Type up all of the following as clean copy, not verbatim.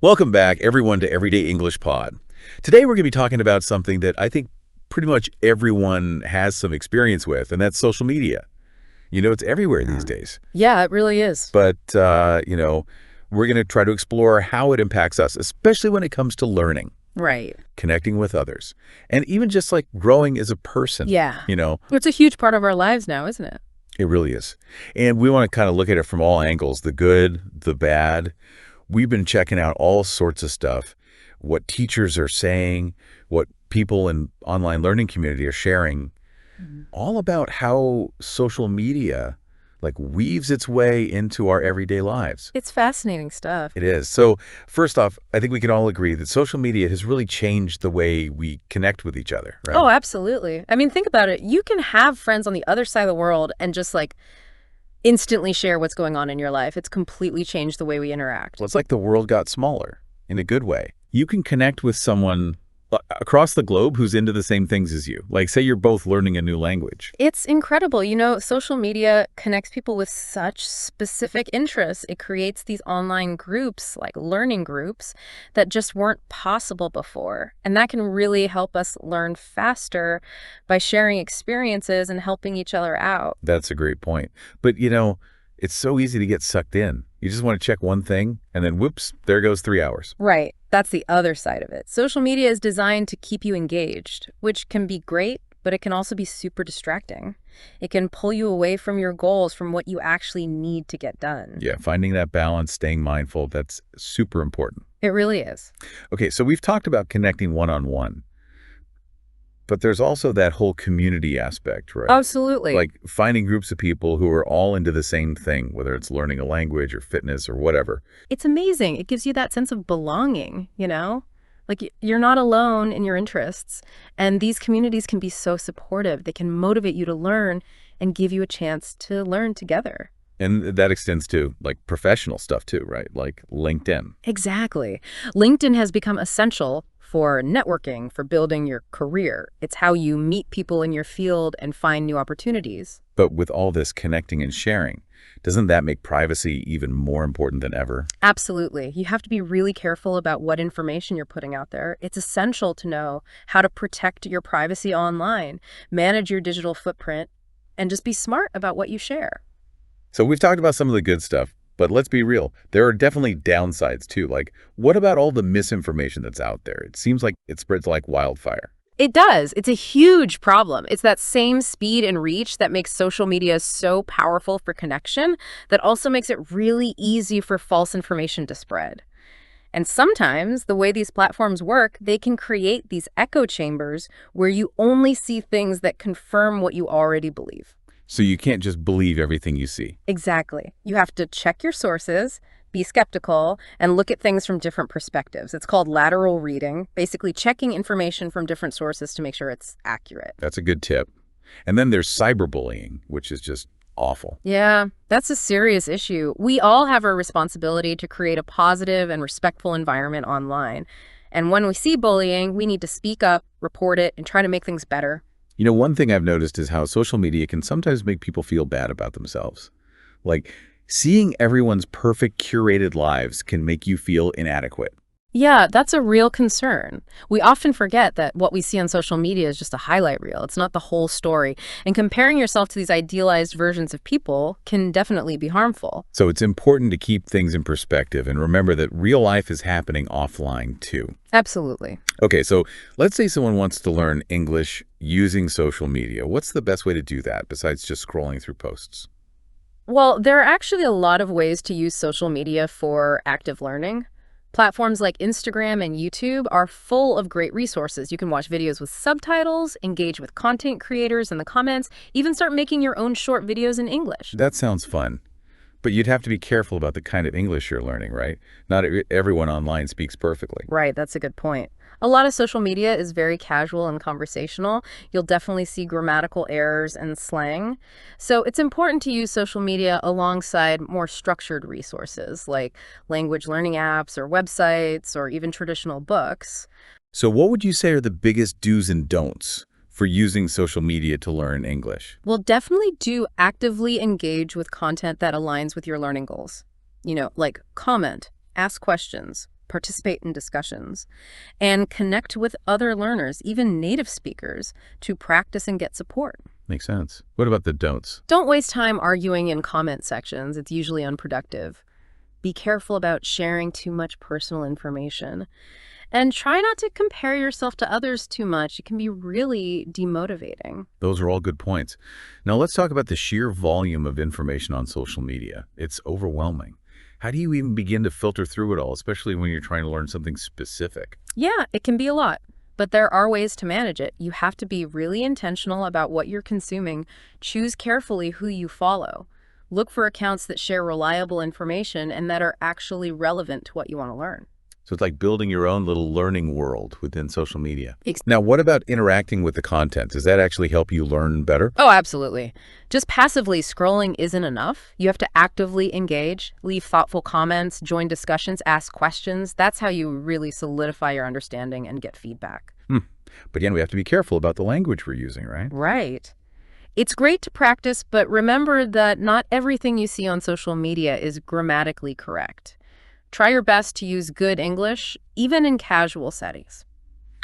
Welcome back, everyone, to Everyday English Pod. Today, we're going to be talking about something that I think pretty much everyone has some experience with, and that's social media. It's everywhere these days. Yeah, it really is. But, we're going to try to explore how it impacts us, especially when it comes to learning, Right. connecting with others, and even just like growing as a person. Yeah. You know, It's a huge part of our lives now, isn't it? it really is. And we want to kind of look at it from all angles, the good, the bad. We've been checking out all sorts of stuff, what teachers are saying, what people in online learning community are sharing, all about how social media weaves its way into our everyday lives. It's fascinating stuff. It is. So first off, I think we can all agree that social media has really changed the way we connect with each other, right? Oh, absolutely. I mean, think about it. You can have friends on the other side of the world and just instantly share what's going on in your life. It's completely changed the way we interact. Well, it's like the world got smaller in a good way. You can connect with someone across the globe who's into the same things as you. Like, say you're both learning a new language. It's incredible. Social media connects people with such specific interests. It creates these online groups, like learning groups, that just weren't possible before. And that can really help us learn faster by sharing experiences and helping each other out. That's a great point. But, it's so easy to get sucked in. You just want to check one thing, and then whoops, there goes 3 hours. Right. That's the other side of it. Social media is designed to keep you engaged, which can be great, but it can also be super distracting. It can pull you away from your goals, from what you actually need to get done. Yeah, finding that balance, staying mindful, that's super important. It really is. Okay, so we've talked about connecting one-on-one, but there's also that whole community aspect, right? Absolutely. Like finding groups of people who are all into the same thing, whether it's learning a language or fitness or whatever. It's amazing. It gives you that sense of belonging, you know? Like you're not alone in your interests. And these communities can be so supportive. They can motivate you to learn and give you a chance to learn together. And that extends to professional stuff too, right? Like LinkedIn. Exactly. LinkedIn has become essential for networking, for building your career. It's how you meet people in your field and find new opportunities. But with all this connecting and sharing, doesn't that make privacy even more important than ever? Absolutely. You have to be really careful about what information you're putting out there. It's essential to know how to protect your privacy online, manage your digital footprint, and just be smart about what you share. So we've talked about some of the good stuff, but let's be real. There are definitely downsides too. Like, what about all the misinformation that's out there? It seems like it spreads like wildfire. It does. It's a huge problem. It's that same speed and reach that makes social media so powerful for connection that also makes it really easy for false information to spread. And sometimes the way these platforms work, they can create these echo chambers where you only see things that confirm what you already believe. So you can't just believe everything you see. Exactly. You have to check your sources, be skeptical, and look at things from different perspectives. It's called lateral reading, basically checking information from different sources to make sure it's accurate. That's a good tip. And then there's cyberbullying, which is just awful. Yeah, that's a serious issue. We all have a responsibility to create a positive and respectful environment online. And when we see bullying, we need to speak up, report it, and try to make things better. One thing I've noticed is how social media can sometimes make people feel bad about themselves. Like, seeing everyone's perfect curated lives can make you feel inadequate. Yeah, that's a real concern. We often forget that what we see on social media is just a highlight reel. It's not the whole story. And comparing yourself to these idealized versions of people can definitely be harmful. So it's important to keep things in perspective and remember that real life is happening offline too. Absolutely. Okay, so let's say someone wants to learn English using social media. What's the best way to do that besides just scrolling through posts? Well, there are actually a lot of ways to use social media for active learning. Platforms like Instagram and YouTube are full of great resources. You can watch videos with subtitles, engage with content creators in the comments, even start making your own short videos in English. That sounds fun. But you'd have to be careful about the kind of English you're learning, right? Not everyone online speaks perfectly. Right, that's a good point. A lot of social media is very casual and conversational. You'll definitely see grammatical errors and slang. So it's important to use social media alongside more structured resources like language learning apps or websites or even traditional books. So what would you say are the biggest do's and don'ts for using social media to learn English? Well, definitely do actively engage with content that aligns with your learning goals. Like comment, ask questions, participate in discussions, and connect with other learners, even native speakers, to practice and get support. Makes sense. What about the don'ts? Don't waste time arguing in comment sections. It's usually unproductive. Be careful about sharing too much personal information. And try not to compare yourself to others too much. It can be really demotivating. Those are all good points. Now let's talk about the sheer volume of information on social media. It's overwhelming. How do you even begin to filter through it all, especially when you're trying to learn something specific? Yeah, it can be a lot, but there are ways to manage it. You have to be really intentional about what you're consuming. Choose carefully who you follow. Look for accounts that share reliable information and that are actually relevant to what you want to learn. So it's like building your own little learning world within social media. Now, what about interacting with the content? Does that actually help you learn better? Oh, absolutely. Just passively scrolling isn't enough. You have to actively engage, leave thoughtful comments, join discussions, ask questions. That's how you really solidify your understanding and get feedback. But again, we have to be careful about the language we're using, right? Right. It's great to practice, but remember that not everything you see on social media is grammatically correct. Try your best to use good English, even in casual settings.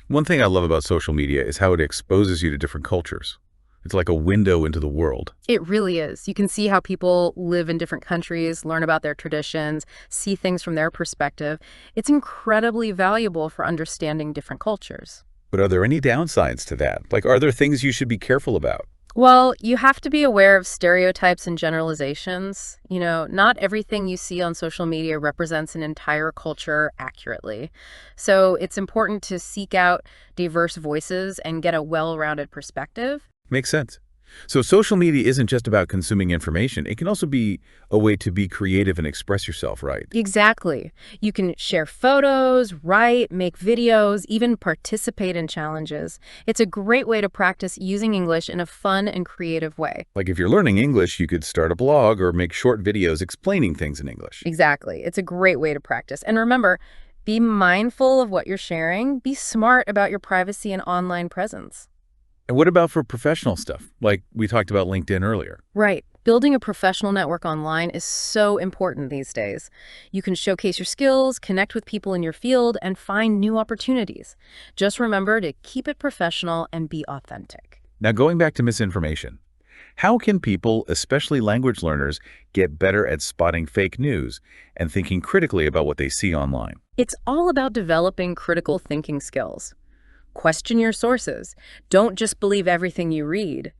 One thing I love about social media is how it exposes you to different cultures. It's like a window into the world. It really is. You can see how people live in different countries, learn about their traditions, see things from their perspective. It's incredibly valuable for understanding different cultures. But are there any downsides to that? Like, are there things you should be careful about? Well, you have to be aware of stereotypes and generalizations. Not everything you see on social media represents an entire culture accurately. So it's important to seek out diverse voices and get a well-rounded perspective. Makes sense. So social media isn't just about consuming information. It can also be a way to be creative and express yourself, right? Exactly. You can share photos, write, make videos, even participate in challenges. It's a great way to practice using English in a fun and creative way. Like if you're learning English, you could start a blog or make short videos explaining things in English. Exactly. It's a great way to practice. And remember, be mindful of what you're sharing. Be smart about your privacy and online presence. And what about for professional stuff? Like we talked about LinkedIn earlier. Right. Building a professional network online is so important these days. You can showcase your skills, connect with people in your field, and find new opportunities. Just remember to keep it professional and be authentic. Now, going back to misinformation, how can people, especially language learners, get better at spotting fake news and thinking critically about what they see online? It's all about developing critical thinking skills. Question your sources. Don't just believe everything you read.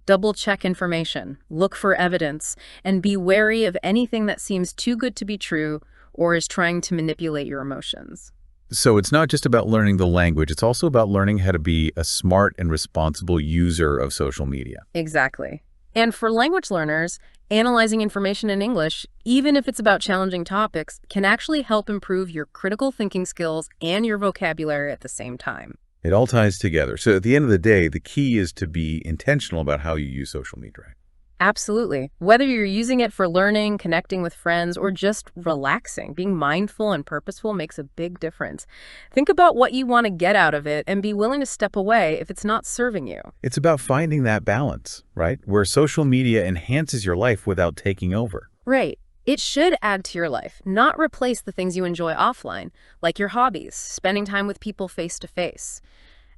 Double-check information, look for evidence, and be wary of anything that seems too good to be true or is trying to manipulate your emotions. So it's not just about learning the language, it's also about learning how to be a smart and responsible user of social media. Exactly. And for language learners, analyzing information in English, even if it's about challenging topics, can actually help improve your critical thinking skills and your vocabulary at the same time. It all ties together. So at the end of the day, the key is to be intentional about how you use social media. Absolutely. Whether you're using it for learning, connecting with friends, or just relaxing, being mindful and purposeful makes a big difference. Think about what you want to get out of it and be willing to step away if it's not serving you. It's about finding that balance, right? Where social media enhances your life without taking over. Right. It should add to your life, not replace the things you enjoy offline, like your hobbies, spending time with people face to face.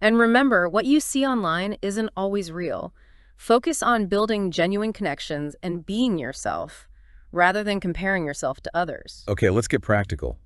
And remember, what you see online isn't always real. Focus on building genuine connections and being yourself, rather than comparing yourself to others. Okay, let's get practical.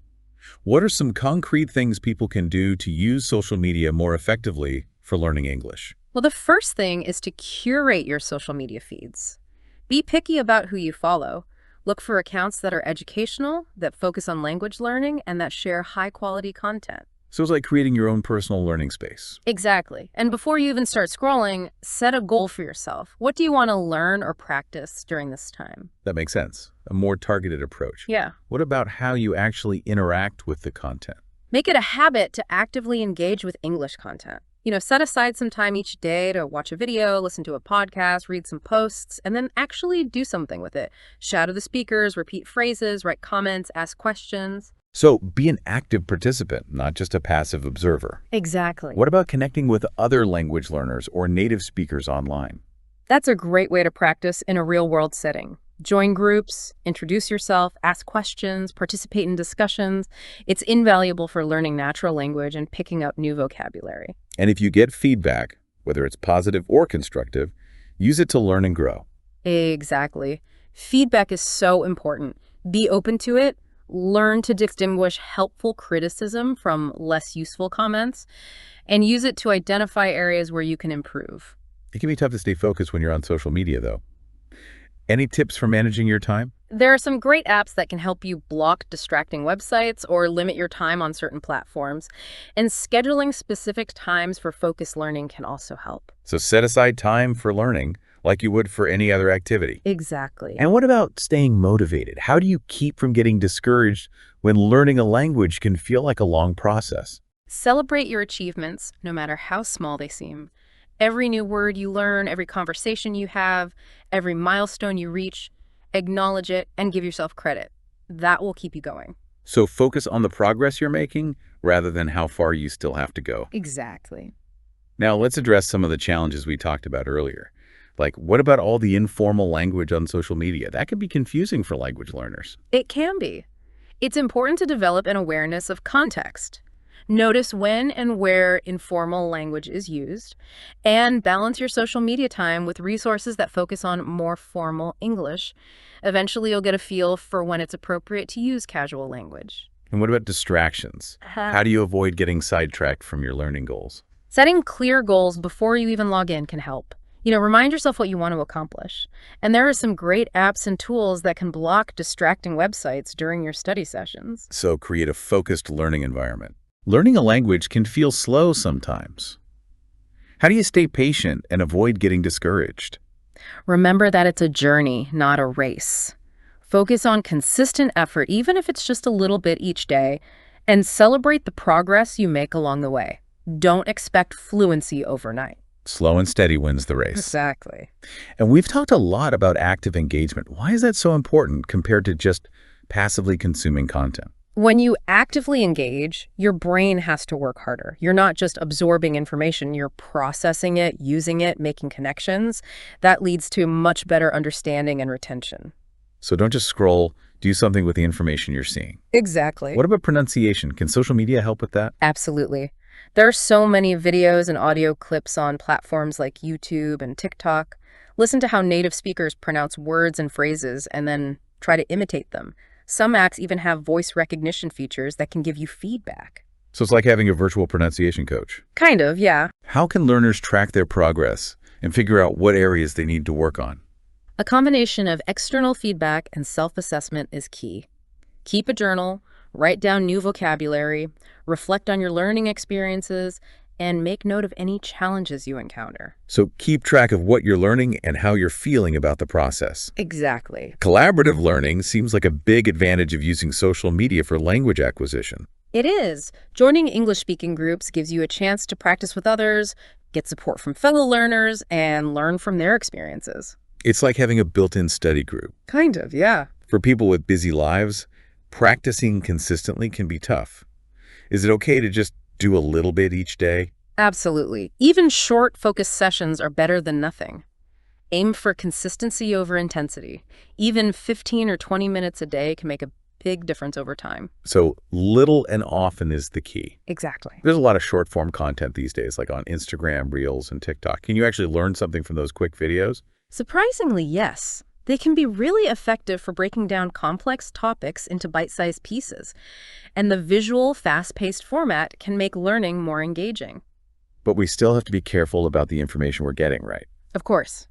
What are some concrete things people can do to use social media more effectively for learning English? Well, the first thing is to curate your social media feeds. Be picky about who you follow. Look for accounts that are educational, that focus on language learning, and that share high-quality content. So it's like creating your own personal learning space. Exactly. And before you even start scrolling, set a goal for yourself. What do you want to learn or practice during this time? That makes sense. A more targeted approach. Yeah. What about how you actually interact with the content? Make it a habit to actively engage with English content. Set aside some time each day to watch a video, listen to a podcast, read some posts, and then actually do something with it. Shadow the speakers, repeat phrases, write comments, ask questions. So be an active participant, not just a passive observer. Exactly. What about connecting with other language learners or native speakers online? That's a great way to practice in a real-world setting. Join groups, introduce yourself, ask questions, participate in discussions. It's invaluable for learning natural language and picking up new vocabulary. And if you get feedback, whether it's positive or constructive, use it to learn and grow. Exactly. Feedback is so important. Be open to it. Learn to distinguish helpful criticism from less useful comments, and use it to identify areas where you can improve. It can be tough to stay focused when you're on social media, though. Any tips for managing your time? There are some great apps that can help you block distracting websites or limit your time on certain platforms, and scheduling specific times for focused learning can also help. So set aside time for learning like you would for any other activity. Exactly. And what about staying motivated? How do you keep from getting discouraged when learning a language can feel like a long process? Celebrate your achievements, no matter how small they seem. Every new word you learn, every conversation you have, every milestone you reach, acknowledge it and give yourself credit. That will keep you going. So focus on the progress you're making rather than how far you still have to go. Exactly. Now let's address some of the challenges we talked about earlier. Like, what about all the informal language on social media? That can be confusing for language learners. It can be. It's important to develop an awareness of context. Notice when and where informal language is used, and balance your social media time with resources that focus on more formal English. Eventually, you'll get a feel for when it's appropriate to use casual language. And what about distractions? How do you avoid getting sidetracked from your learning goals? Setting clear goals before you even log in can help. Remind yourself what you want to accomplish. And there are some great apps and tools that can block distracting websites during your study sessions. So create a focused learning environment. Learning a language can feel slow sometimes. How do you stay patient and avoid getting discouraged? Remember that it's a journey, not a race. Focus on consistent effort, even if it's just a little bit each day, and celebrate the progress you make along the way. Don't expect fluency overnight. Slow and steady wins the race. Exactly. And we've talked a lot about active engagement. Why is that so important compared to just passively consuming content? When you actively engage, your brain has to work harder. You're not just absorbing information, you're processing it, using it, making connections. That leads to much better understanding and retention. So don't just scroll, do something with the information you're seeing. Exactly. What about pronunciation? Can social media help with that? Absolutely. There are so many videos and audio clips on platforms like YouTube and TikTok. Listen to how native speakers pronounce words and phrases and then try to imitate them. Some apps even have voice recognition features that can give you feedback. So it's like having a virtual pronunciation coach. Kind of, yeah. How can learners track their progress and figure out what areas they need to work on? A combination of external feedback and self-assessment is key. Keep a journal, write down new vocabulary, reflect on your learning experiences, and make note of any challenges you encounter. So keep track of what you're learning and how you're feeling about the process. Exactly. Collaborative learning seems like a big advantage of using social media for language acquisition. It is. Joining English-speaking groups gives you a chance to practice with others, get support from fellow learners, and learn from their experiences. It's like having a built-in study group. Kind of, yeah. For people with busy lives, practicing consistently can be tough. Is it okay to just do a little bit each day? Absolutely. Even short, focused sessions are better than nothing. Aim for consistency over intensity. Even 15 or 20 minutes a day can make a big difference over time. So little and often is the key. Exactly. There's a lot of short-form content these days, like on Instagram, Reels, and TikTok. Can you actually learn something from those quick videos? Surprisingly, yes. They can be really effective for breaking down complex topics into bite-sized pieces. And the visual, fast-paced format can make learning more engaging. But we still have to be careful about the information we're getting, right? Of course.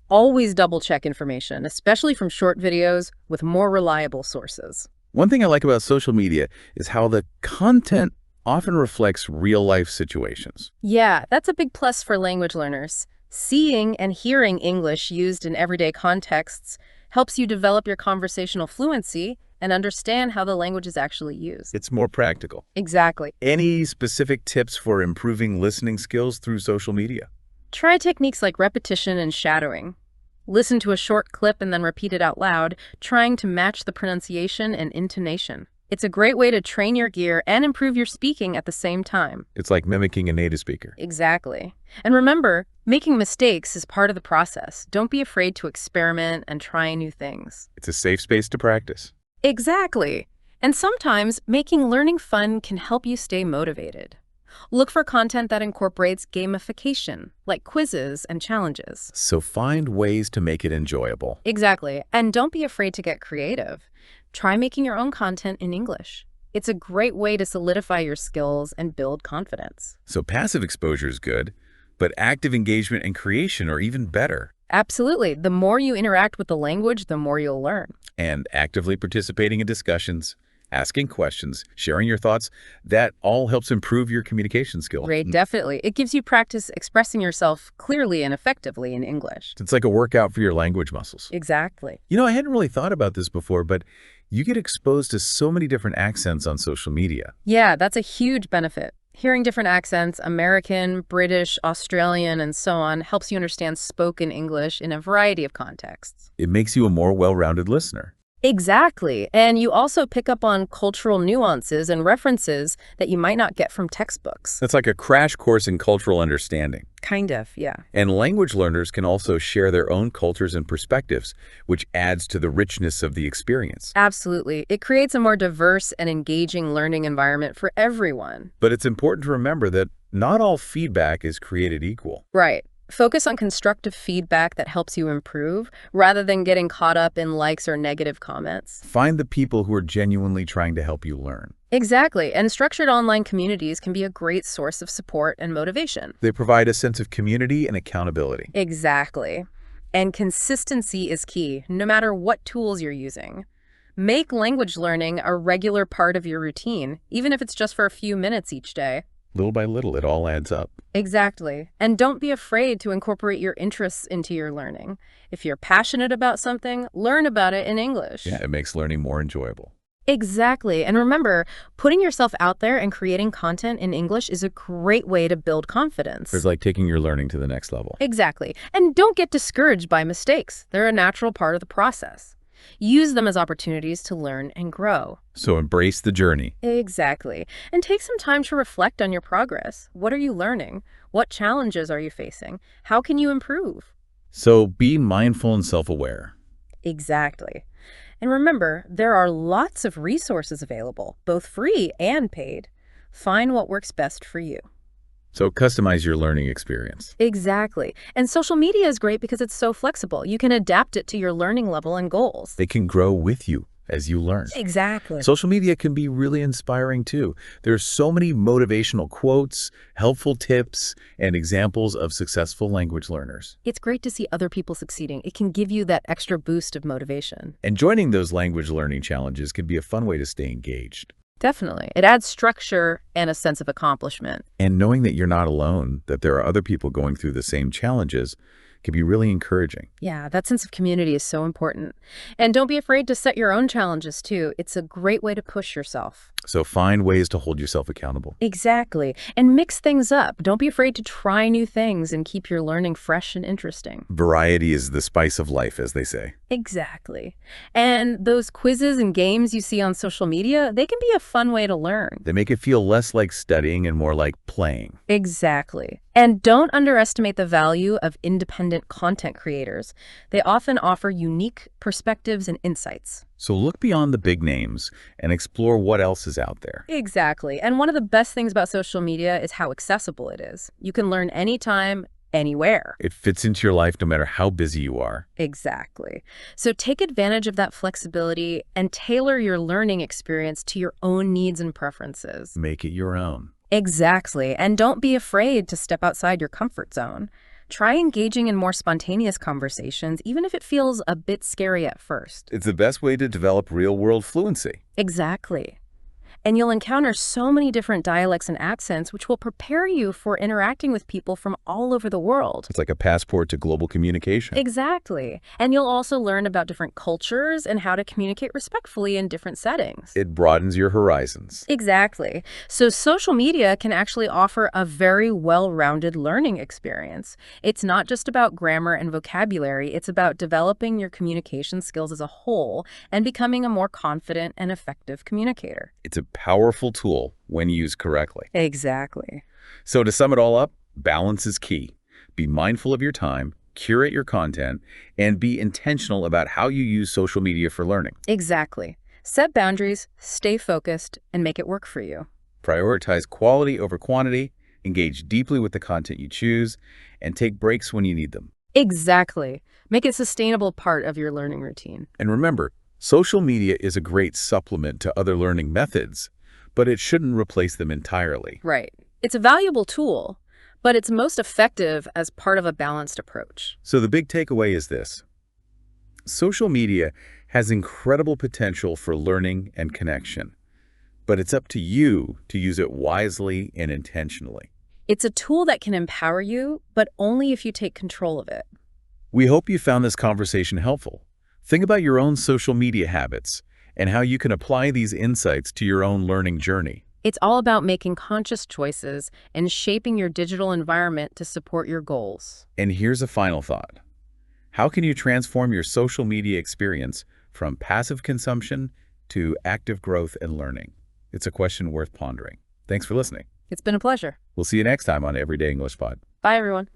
Always double-check information, especially from short videos with more reliable sources. One thing I like about social media is how the content often reflects real-life situations. Yeah, that's a big plus for language learners. Seeing and hearing English used in everyday contexts helps you develop your conversational fluency and understand how the language is actually used. It's more practical. Exactly. Any specific tips for improving listening skills through social media? Try techniques like repetition and shadowing. Listen to a short clip and then repeat it out loud, trying to match the pronunciation and intonation. It's a great way to train your gear and improve your speaking at the same time. It's like mimicking a native speaker. Exactly. And remember, Making mistakes is part of the process. Don't be afraid to experiment and try new things. It's a safe space to practice. Exactly. And sometimes making learning fun can help you stay motivated. Look for content that incorporates gamification, like quizzes and challenges. So find ways to make it enjoyable. Exactly. And don't be afraid to get creative. Try making your own content in English. It's a great way to solidify your skills and build confidence. So passive exposure is good, but active engagement and creation are even better. Absolutely. The more you interact with the language, the more you'll learn. And actively participating in discussions, asking questions, sharing your thoughts, that all helps improve your communication skill. Great, definitely. It gives you practice expressing yourself clearly and effectively in English. It's like a workout for your language muscles. Exactly. You know, I hadn't really thought about this before, but you get exposed to so many different accents on social media. Yeah, that's a huge benefit. Hearing different accents, American, British, Australian, and so on, helps you understand spoken English in a variety of contexts. It makes you a more well-rounded listener. Exactly. And you also pick up on cultural nuances and references that you might not get from textbooks. It's like a crash course in cultural understanding. Kind of, yeah. And language learners can also share their own cultures and perspectives, which adds to the richness of the experience. Absolutely. It creates a more diverse and engaging learning environment for everyone. But it's important to remember that not all feedback is created equal. Right. Focus on constructive feedback that helps you improve, rather than getting caught up in likes or negative comments. Find the people who are genuinely trying to help you learn. Exactly. And structured online communities can be a great source of support and motivation. They provide a sense of community and accountability. Exactly. And consistency is key, no matter what tools you're using. Make language learning a regular part of your routine, even if it's just for a few minutes each day. Little by little, it all adds up. Exactly. And don't be afraid to incorporate your interests into your learning. If you're passionate about something, learn about it in English. Yeah, it makes learning more enjoyable. Exactly. And remember, putting yourself out there and creating content in English is a great way to build confidence. It's like taking your learning to the next level. Exactly. And don't get discouraged by mistakes. They're a natural part of the process. Use them as opportunities to learn and grow. So embrace the journey. Exactly. And take some time to reflect on your progress. What are you learning? What challenges are you facing? How can you improve? So be mindful and self-aware. Exactly. And remember, there are lots of resources available, both free and paid. Find what works best for you. So customize your learning experience. Exactly. And social media is great because it's so flexible. You can adapt it to your learning level and goals. They can grow with you as you learn. Exactly. Social media can be really inspiring too. There's so many motivational quotes, helpful tips, and examples of successful language learners. It's great to see other people succeeding. It can give you that extra boost of motivation. And joining those language learning challenges can be a fun way to stay engaged. Definitely. It adds structure and a sense of accomplishment. And knowing that you're not alone, that there are other people going through the same challenges, can be really encouraging. Yeah, that sense of community is so important. And don't be afraid to set your own challenges too. It's a great way to push yourself. So find ways to hold yourself accountable. Exactly. And mix things up. Don't be afraid to try new things and keep your learning fresh and interesting. Variety is the spice of life, as they say. Exactly. And those quizzes and games you see on social media, they can be a fun way to learn. They make it feel less like studying and more like playing. Exactly. And don't underestimate the value of independent content creators. They often offer unique perspectives and insights. So look beyond the big names and explore what else is out there. Exactly. And one of the best things about social media is how accessible it is. You can learn anytime, anywhere. It fits into your life no matter how busy you are. Exactly. So take advantage of that flexibility and tailor your learning experience to your own needs and preferences. Make it your own. Exactly. And don't be afraid to step outside your comfort zone. Try engaging in more spontaneous conversations, even if it feels a bit scary at first. It's the best way to develop real-world fluency. Exactly. And you'll encounter so many different dialects and accents, which will prepare you for interacting with people from all over the world. It's like a passport to global communication. Exactly. And you'll also learn about different cultures and how to communicate respectfully in different settings. It broadens your horizons. Exactly. So social media can actually offer a very well-rounded learning experience. It's not just about grammar and vocabulary. It's about developing your communication skills as a whole and becoming a more confident and effective communicator. It's a powerful tool when used correctly. Exactly. So to sum it all up, balance is key. Be mindful of your time, curate your content, and be intentional about how you use social media for learning. Exactly. Set boundaries, stay focused, and make it work for you. Prioritize quality over quantity, engage deeply with the content you choose, and take breaks when you need them. Exactly. Make it a sustainable part of your learning routine. And remember, social media is a great supplement to other learning methods, but it shouldn't replace them entirely. Right. It's a valuable tool, but it's most effective as part of a balanced approach. So the big takeaway is this. Social media has incredible potential for learning and connection, but it's up to you to use it wisely and intentionally. It's a tool that can empower you, but only if you take control of it. We hope you found this conversation helpful. Think about your own social media habits and how you can apply these insights to your own learning journey. It's all about making conscious choices and shaping your digital environment to support your goals. And here's a final thought. How can you transform your social media experience from passive consumption to active growth and learning? It's a question worth pondering. Thanks for listening. It's been a pleasure. We'll see you next time on Everyday English Pod. Bye, everyone.